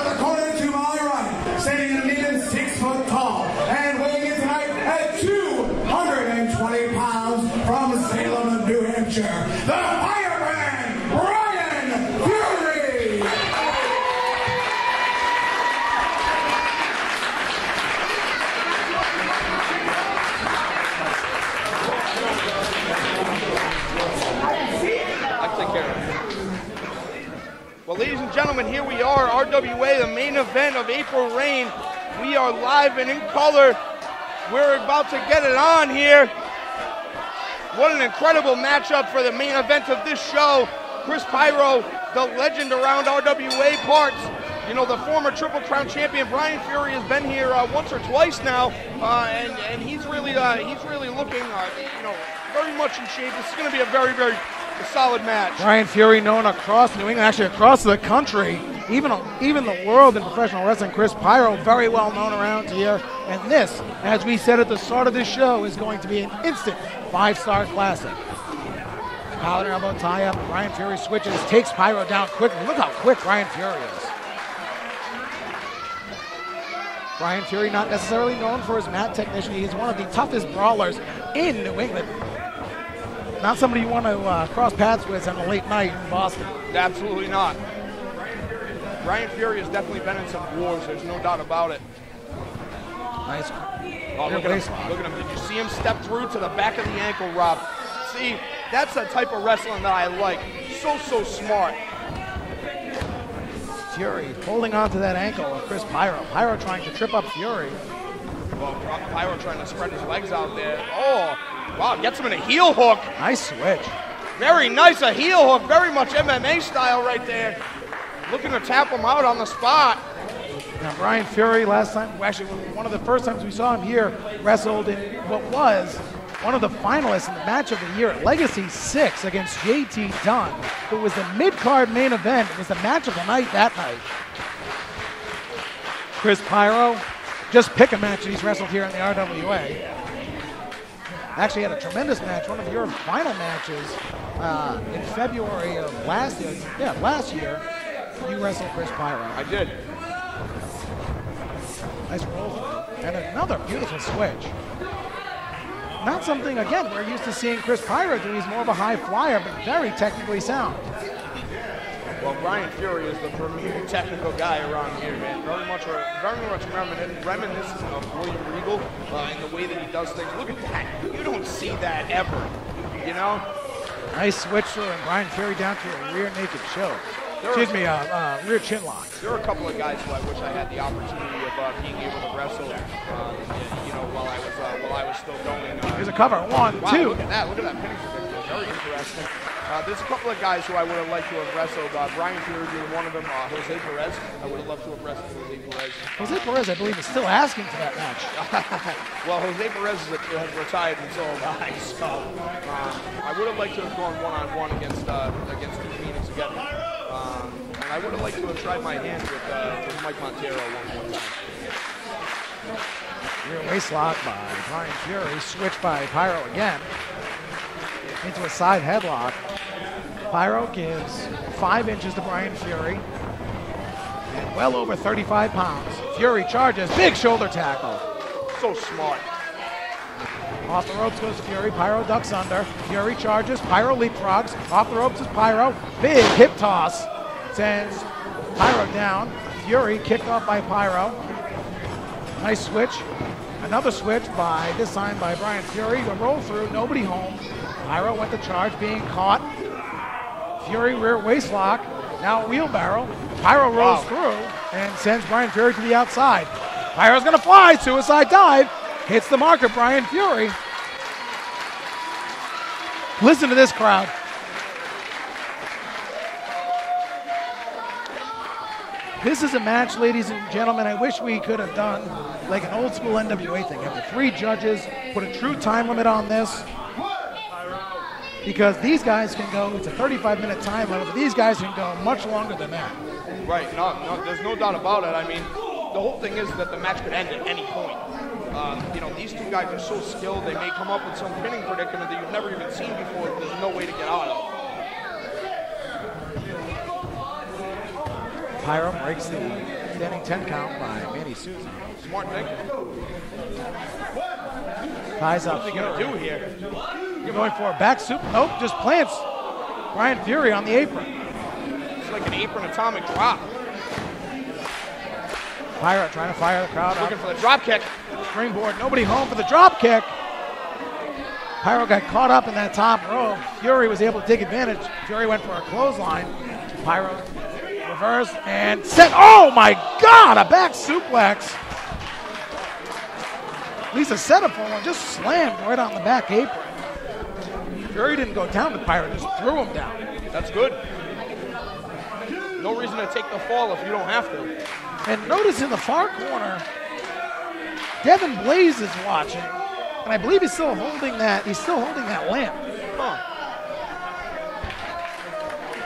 Out of the corner to my right, standing in the meeting 6 foot tall, and weighing in tonight at 220 pounds from Salem, New Hampshire, the firebrand, Brian Fury! I'll take care of it. Well, ladies and gentlemen, here we are, RWA, the main event of April Rain. We are live and in color. We're about to get it on here. What an incredible matchup for the main event of this show. Kris Pyro, the legend around RWA parts. You know, the former Triple Crown champion Brian Fury has been here once or twice now, and he's really looking, you know, very much in shape. This is going to be a very solid match. Brian Fury, known across New England, actually across the country, even the world in professional wrestling. Kris Pyro, very well known around here. And this, as we said at the start of this show, is going to be an instant 5-star classic. Collar and elbow tie up. Brian Fury switches, takes Pyro down quickly. Look how quick Brian Fury is. Brian Fury, not necessarily known for his mat technician. He's one of the toughest brawlers in New England. Not somebody you want to cross paths with on a late night in Boston. Absolutely not. Brian Fury has definitely been in some wars. There's no doubt about it. Nice. Oh, look at him. Look at him. Did you see him step through to the back of the ankle, Rob? See, that's the type of wrestling that I like. So smart. Fury holding on to that ankle of Kris Pyro. Pyro trying to trip up Fury. Well, Pyro trying to spread his legs out there. Oh, wow, gets him in a heel hook. Nice switch. Very nice, a heel hook. Very much MMA style right there. Looking to tap him out on the spot. Now, Brian Fury, last time, actually one of the first times we saw him here, wrestled in what was one of the finalists in the match of the year at Legacy 6 against JT Dunn. It was the mid-card main event. It was the match of the night that night. Kris Pyro, just pick a match that he's wrestled here in the RWA. Actually had a tremendous match, one of your final matches in February of last year. Yeah, last year, you wrestled Kris Pyro. I did. Nice roll. And another beautiful switch. Not something, again, we're used to seeing Kris Pyro do. He's more of a high flyer, but very technically sound. Well, Brian Fury is the premier technical guy around here, man. Very much reminiscent of William Regal in the way that he does things. Look at that. You don't see that ever, you know? Nice switch through, and Brian Fury down to a rear naked choke. Rear chin lock. There are a couple of guys who I wish I had the opportunity of being able to wrestle, you know, while I was still going. Here's a cover. One, wow, two. Look at that pinning predictor. Very interesting. There's a couple of guys who I would have liked to have wrestled. Brian Fury being one of them. Jose Perez. I would have loved to have wrestled Jose Perez. Jose Perez, I believe, is still asking for that match. Well, Jose Perez has retired, and so have I. So I would have liked to have gone one-on-one against Phoenix again. And I would have liked to have tried my hand with Mike Montero one time. Rear waist lock by Brian Fury. Switch by Pyro again. Into a side headlock. Pyro gives 5 inches to Brian Fury. And well over 35 pounds. Fury charges. Big shoulder tackle. So smart. Off the ropes goes Fury. Pyro ducks under. Fury charges. Pyro leapfrogs. Off the ropes is Pyro. Big hip toss. Sends Pyro down. Fury kicked off by Pyro. Nice switch. Another switch by, this time by Brian Fury. A roll through. Nobody home. Pyro went to charge, being caught. Fury rear waist lock. Now wheelbarrow. Pyro rolls through and sends Brian Fury to the outside. Pyro's going to fly. Suicide dive. Hits the marker, Brian Fury. Listen to this crowd. This is a match, ladies and gentlemen, I wish we could have done like an old school NWA thing. Have the 3 judges, put a true time limit on this. Because these guys can go, it's a 35-minute time limit, but these guys can go much longer than that. Right, no, there's no doubt about it. I mean, the whole thing is that the match could end at any point. You know, these two guys are so skilled, they may come up with some pinning predicament that you've never even seen before. There's no way to get out of. Pyro breaks the Standing 10 count by Manny Souza. Smart thinking. Ties up. What's he going to do here? You're going for a back soup. Nope, just plants Brian Fury on the apron. It's like an apron atomic drop. Pyro trying to fire the crowd up. Looking for the drop kick. Springboard, nobody home for the drop kick. Pyro got caught up in that top row. Fury was able to take advantage. Fury went for a clothesline. Pyro reversed and set. Oh my God, a back suplex. Lisa set up for one, just slammed right on the back apron. Fury didn't go down with Pyro, just threw him down. That's good. No reason to take the fall if you don't have to. And notice in the far corner, Devin Blaze is watching, and I believe he's still holding that. He's still holding that lamp. Huh.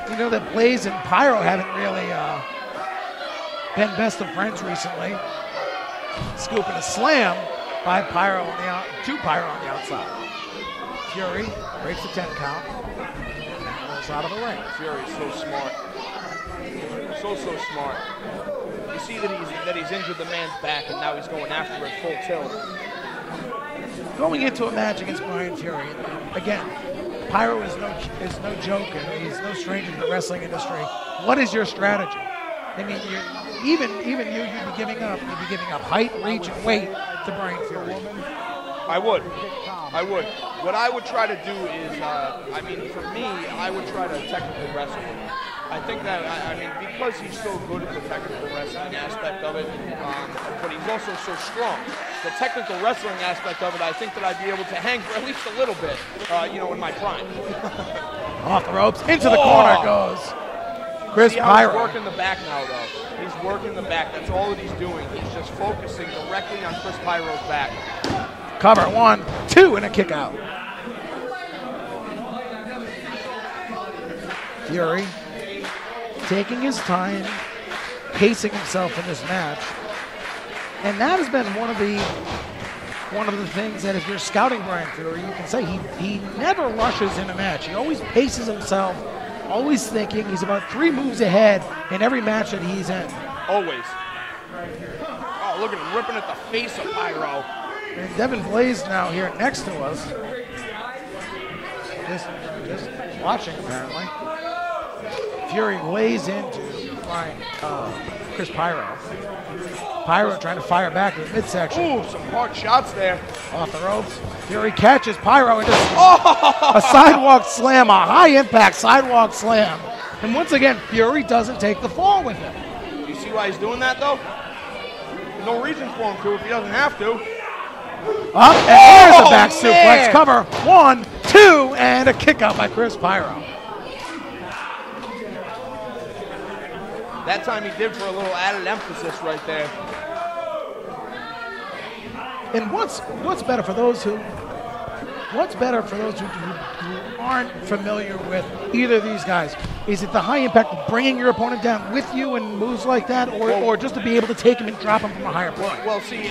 You know that Blaze and Pyro haven't really been best of friends recently. Scooping a slam by Pyro on to Pyro on the outside. Fury breaks the 10 count. Rolls out of the ring. Fury's so smart. So smart. You see that he's injured the man's back, and now he's going after it full tilt. Going into a match against Brian Fury, again, Pyro is no joke, and he's no stranger to the wrestling industry. What is your strategy? I mean, you'd be giving up height, reach, and weight to Brian Fury. I would. What I would try to do is, I mean, for me, I would try to technical wrestle. I think that, because he's so good at the technical wrestling aspect of it, but he's also so strong. The technical wrestling aspect of it, I think that I'd be able to hang for at least a little bit, in my prime. Off the ropes, into the corner goes Kris Pyro. He's working the back now, though. He's working the back. That's all that he's doing. He's just focusing directly on Kris Pyro's back. Cover, 1, 2, and a kick out. Fury taking his time, pacing himself in this match. And that has been one of the things that if you're scouting Brian Fury, you can say he never rushes in a match. He always paces himself, always thinking. He's about 3 moves ahead in every match that he's in. Always. Oh, look at him ripping at the face of Pyro. And Devin Blaze now here next to us. Just watching, apparently. Fury lays into Kris Pyro. Pyro trying to fire back in the midsection. Ooh, some hard shots there. Off the ropes. Fury catches Pyro and just a sidewalk slam, a high-impact sidewalk slam. And once again, Fury doesn't take the fall with him. You see why he's doing that, though? No reason for him to if he doesn't have to. Up, and there's a back suplex. Cover, 1, 2, and a kick out by Kris Pyro. That time he did for a little added emphasis right there. And what's better for those who aren't familiar with either of these guys? Is it the high impact of bringing your opponent down with you and moves like that, or just to be able to take him and drop him from a higher point? Well, see,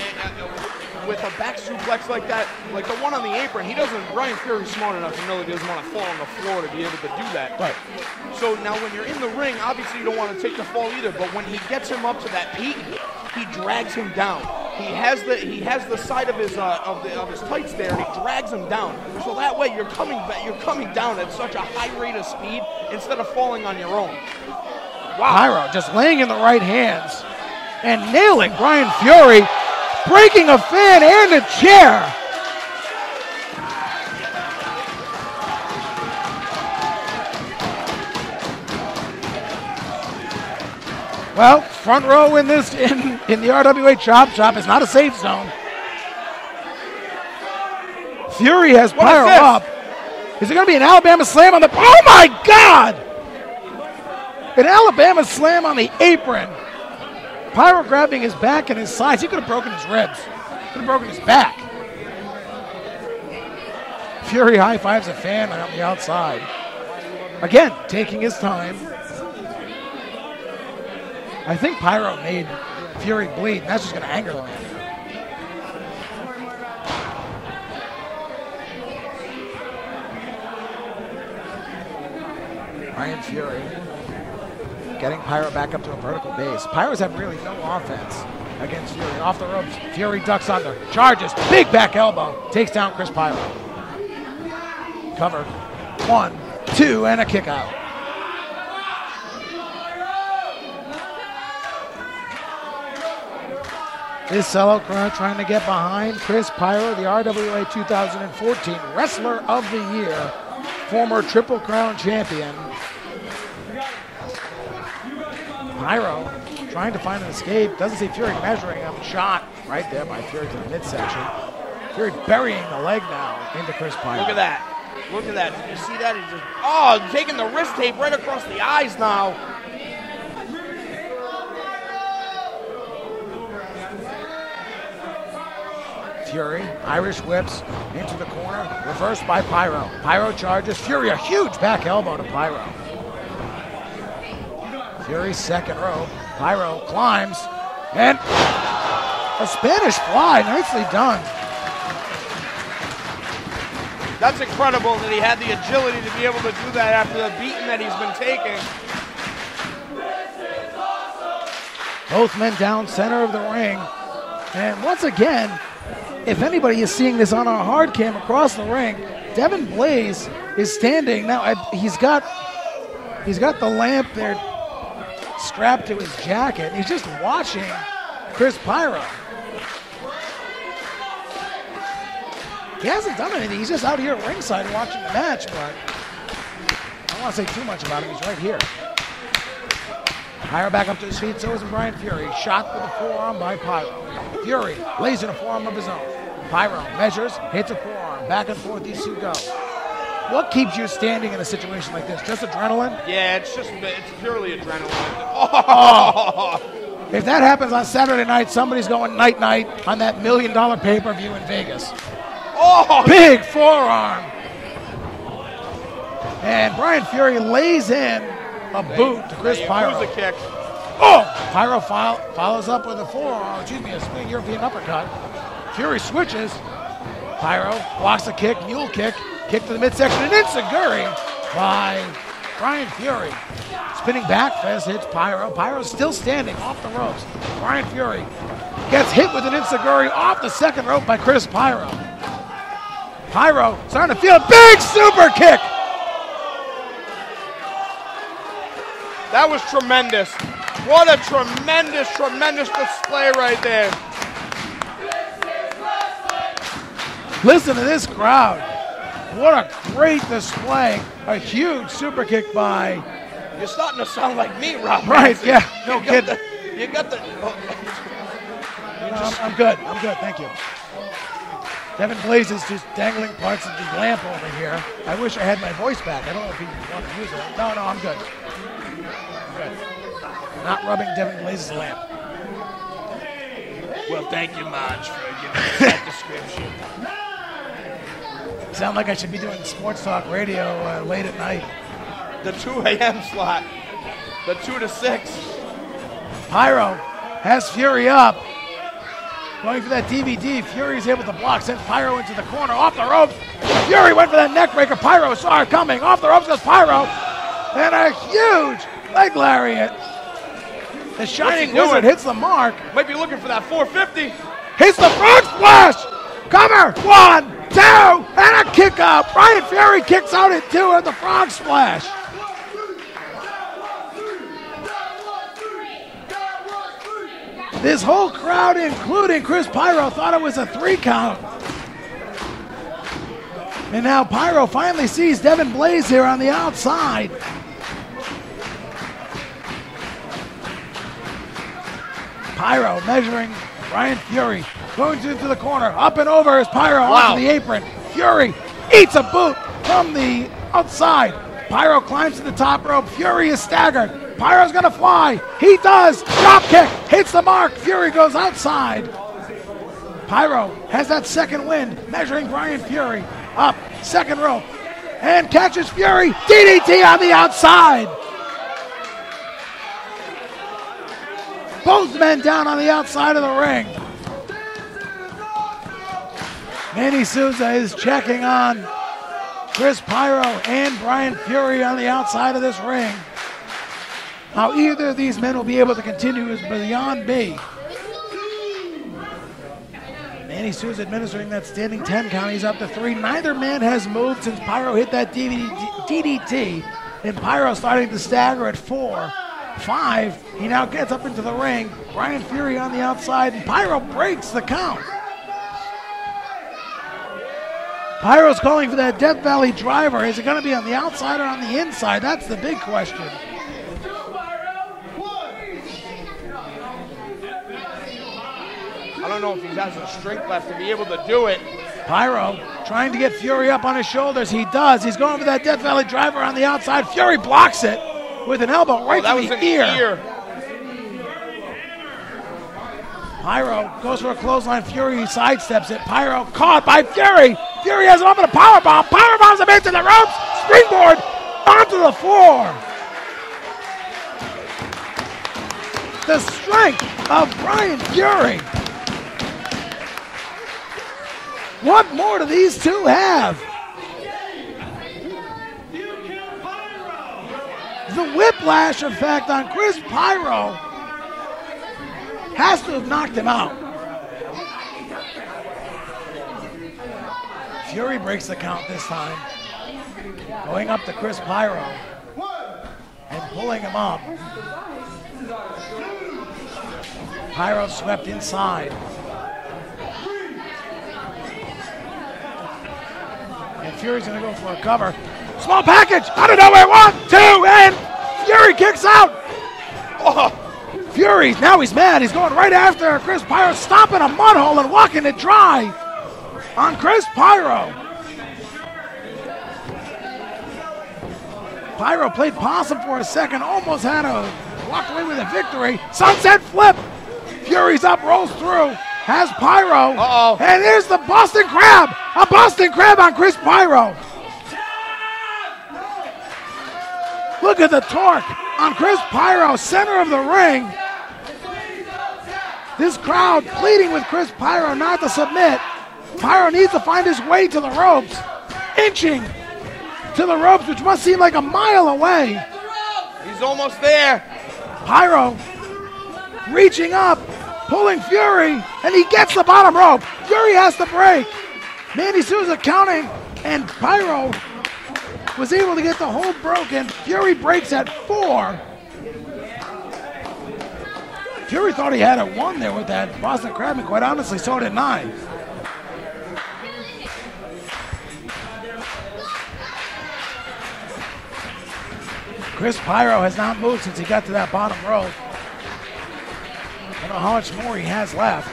with a back suplex like that, like the one on the apron, Brian Fury's smart enough to know that he doesn't want to fall on the floor to be able to do that. Right. So now when you're in the ring, obviously you don't want to take the fall either, but when he gets him up to that peak, he drags him down. He has the side of his tights there, and he drags him down. So that way you're coming down at such a high rate of speed instead of falling on your own. Wow. Pyro just laying in the right hands and nailing Brian Fury, breaking a fan and a chair. Well, front row in the RWA Chop Shop is not a safe zone. Fury has Pyro up. Is it going to be an Alabama slam on the... Oh my God! An Alabama slam on the apron. Pyro grabbing his back and his sides. He could have broken his ribs. Could have broken his back. Fury high fives a fan on the outside. Again, taking his time. I think Pyro made Fury bleed, and that's just going to anger him. Brian Fury getting Pyro back up to a vertical base. Pyro's have really no offense against Fury. Off the ropes, Fury ducks under, charges, big back elbow, takes down Kris Pyro. Cover, 1, 2, and a kick out. This sellout crowd trying to get behind Kris Pyro, the RWA 2014 Wrestler of the Year, former Triple Crown champion. Pyro trying to find an escape. Doesn't see Fury measuring him. Shot right there by Fury to the midsection. Fury burying the leg now into Kris Pyro. Look at that. Look at that. Did you see that? He's just, oh, taking the wrist tape right across the eyes now. Fury, Irish whips into the corner, reversed by Pyro. Pyro charges, Fury a huge back elbow to Pyro. Fury's second rope, Pyro climbs, and a Spanish fly, nicely done. That's incredible that he had the agility to be able to do that after the beating that he's been taking. Both men down center of the ring, and once again, if anybody is seeing this on our hard cam across the ring, Devin Blaze is standing now. He's got the lamp there strapped to his jacket. He's just watching Kris Pyro. He hasn't done anything. He's just out here at ringside watching the match, but I don't want to say too much about him. He's right here. Pyro back up to his feet, so is Brian Fury. Shot with a forearm by Pyro. Fury lays in a forearm of his own. Pyro measures, hits a forearm. Back and forth these two go. What keeps you standing in a situation like this? Just adrenaline? Yeah, it's purely adrenaline. Oh. If that happens on Saturday night, somebody's going night-night on that $1 million pay-per-view in Vegas. Oh! Big forearm. And Brian Fury lays in a boot to Kris Pyro. Here's the kick. Oh! Pyro follows up with a forearm, a swing European uppercut. Fury switches. Pyro blocks a kick, mule kick to the midsection, and enziguri by Brian Fury. Spinning back fist hits Pyro. Pyro's still standing off the ropes. Brian Fury gets hit with an enziguri off the second rope by Kris Pyro. Pyro starting to feel a big super kick. That was tremendous. What a tremendous, tremendous display right there. Listen to this crowd. What a great display. A huge super kick by... You're starting to sound like me, Rob. Right, yeah, no kidding. You got the... I'm good, thank you. Devin Blaze is just dangling parts of the lamp over here. I wish I had my voice back. I don't know if you want to use it. No, I'm good. Not rubbing Devin Blaze's lamp. Well, thank you, Marge, for giving us that description. Sound like I should be doing sports talk radio late at night. The 2 a.m. slot. The 2 to 6. Pyro has Fury up. Going for that DVD. Fury is able to block. Sends Pyro into the corner. Off the ropes. Fury went for that neck breaker. Pyro saw it coming. Off the ropes goes Pyro. And a huge leg lariat. The Shining Wizard hits the mark. Might be looking for that 450. Hits the frog splash. Cover. 1, 2, and a kick out. Brian Fury kicks out at 2 at the frog splash. This whole crowd, including Kris Pyro, thought it was a 3 count. And now Pyro finally sees Devin Blaze here on the outside. Pyro measuring Brian Fury. Going into the corner. Up and over is Pyro onto the apron. Fury eats a boot from the outside. Pyro climbs to the top rope. Fury is staggered. Pyro's going to fly. He does. Drop kick. Hits the mark. Fury goes outside. Pyro has that second wind. Measuring Brian Fury. Up. Second rope. And catches Fury. DDT on the outside. Both men down on the outside of the ring. Manny Souza is checking on Kris Pyro and Brian Fury on the outside of this ring. How either of these men will be able to continue is beyond me. Manny Sue's administering that standing 10 count. He's up to 3. Neither man has moved since Pyro hit that DDT. And Pyro starting to stagger at 4. 5. He now gets up into the ring. Brian Fury on the outside, and Pyro breaks the count. Pyro's calling for that Death Valley driver. Is it going to be on the outside or on the inside? That's the big question. I don't know if he has the strength left to be able to do it. Pyro trying to get Fury up on his shoulders. He does. He's going for that Death Valley driver on the outside. Fury blocks it with an elbow right to the ear. Pyro goes for a clothesline. Fury sidesteps it. Pyro caught by Fury. Fury has him up in a powerbomb. Powerbombs him into the ropes. Springboard onto the floor. The strength of Brian Fury. What more do these two have? The whiplash effect on Kris Pyro has to have knocked him out. Fury breaks the count this time. Going up to Kris Pyro and pulling him up. Pyro swept inside. And Fury's gonna go for a cover. Small package out of nowhere. 1, 2, and Fury kicks out. Oh. Fury, now he's mad. He's going right after Kris Pyro, stomping a mud hole and walking it dry on Kris Pyro. Pyro played possum for a second, almost had walked away with a victory. Sunset flip. Fury's up, rolls through, has Pyro. And there's the Boston Crab. A Boston Crab on Kris Pyro. Look at the torque on Kris Pyro, center of the ring. This crowd pleading with Kris Pyro not to submit. Pyro needs to find his way to the ropes. Inching to the ropes, which must seem like a mile away. He's almost there. Pyro reaching up, pulling Fury, and he gets the bottom rope. Fury has to break. Manny Souza counting, and Pyro was able to get the hold broken. Fury breaks at 4. Fury thought he had it won there with that Boston Crab, and quite honestly, so did I. Kris Pyro has not moved since he got to that bottom rope. I don't know how much more he has left.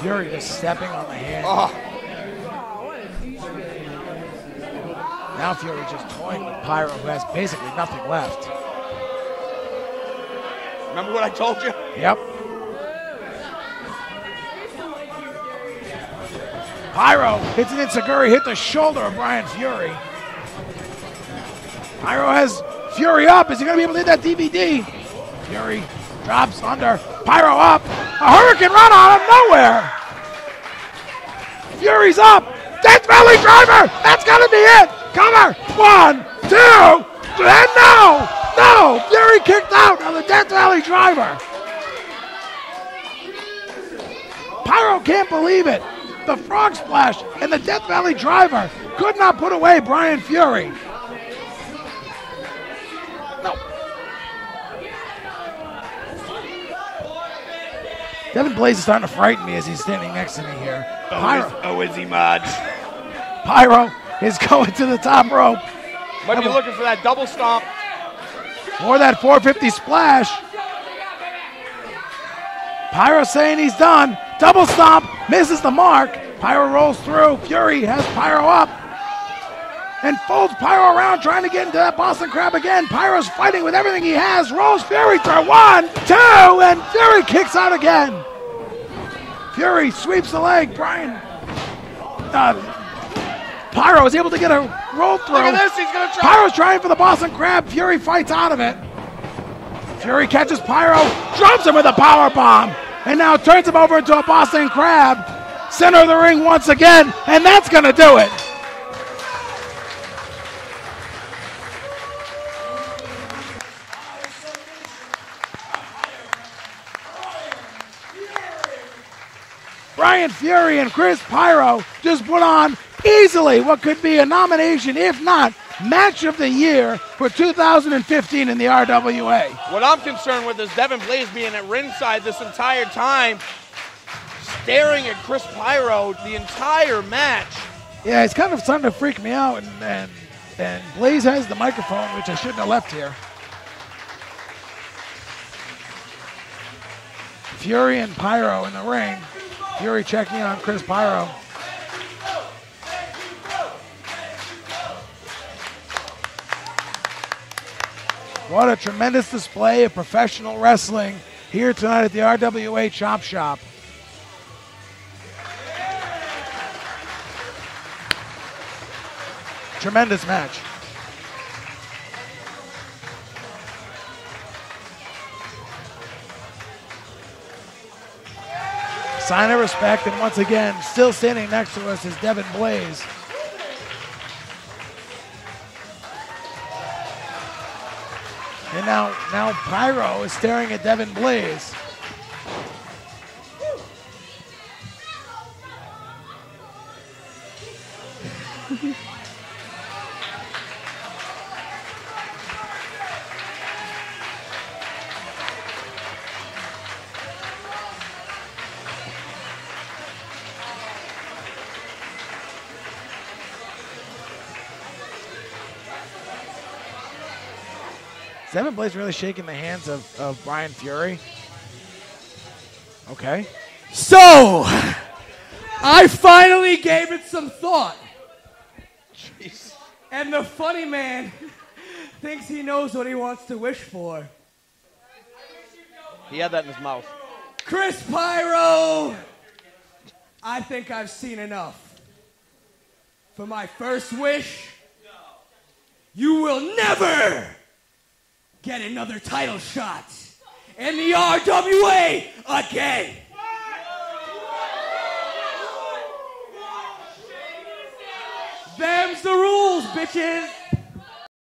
Fury just stepping on the hand. Now Fury just toying with Pyro, who has basically nothing left. Remember what I told you? Yep. Pyro hits an enziguri, hit the shoulder of Brian Fury. Pyro has Fury up. Is he going to be able to hit that DVD? Fury drops under. Pyro up. A hurricane run out of nowhere. Fury's up. Death Valley driver. That's going to be it. Cover. 1, 2, and no. No. Fury kicked out of the Death Valley driver. Pyro can't believe it. The frog splash and the Death Valley driver could not put away Brian Fury. No. Devin Blaze is starting to frighten me as he's standing next to me here. Is he, Mudge? Pyro is going to the top rope. Might be looking for that double stomp. Or that 450 splash. Pyro saying he's done. Double stomp, misses the mark. Pyro rolls through. Fury has Pyro up and folds Pyro around, trying to get into that Boston Crab again. Pyro's fighting with everything he has. Rolls Fury through. 1, 2, and Fury kicks out again. Fury sweeps the leg. Pyro is able to get a roll through. Look at this, he's gonna try. Pyro's trying for the Boston Crab. Fury fights out of it. Fury catches Pyro, drops him with a power bomb, and now turns him over into a Boston Crab. center of the ring once again, and that's going to do it. Brian Fury and Kris Pyro just put on easily what could be a nomination, if not match of the year for 2015 in the RWA. What I'm concerned with is Devin Blaze being at ringside this entire time, staring at Kris Pyro the entire match. Yeah, it's kind of starting to freak me out, and Blaze has the microphone, which I shouldn't have left here. Fury and Pyro in the ring. Fury checking in on Kris Pyro. What a tremendous display of professional wrestling here tonight at the RWA Chop Shop. Tremendous match. Sign of respect, and once again, still standing next to us is Devin Blaze. And now Pyro is staring at Devin Blaze. Is Devin Blaze really shaking the hands of Brian Fury? Okay. So, I finally gave it some thought. Jeez. And the funny man thinks he knows what he wants to wish for. He had that in his mouth. Kris Pyro, I think I've seen enough. For my first wish, you will never get another title shot in the RWA again. Them's the rules, bitches.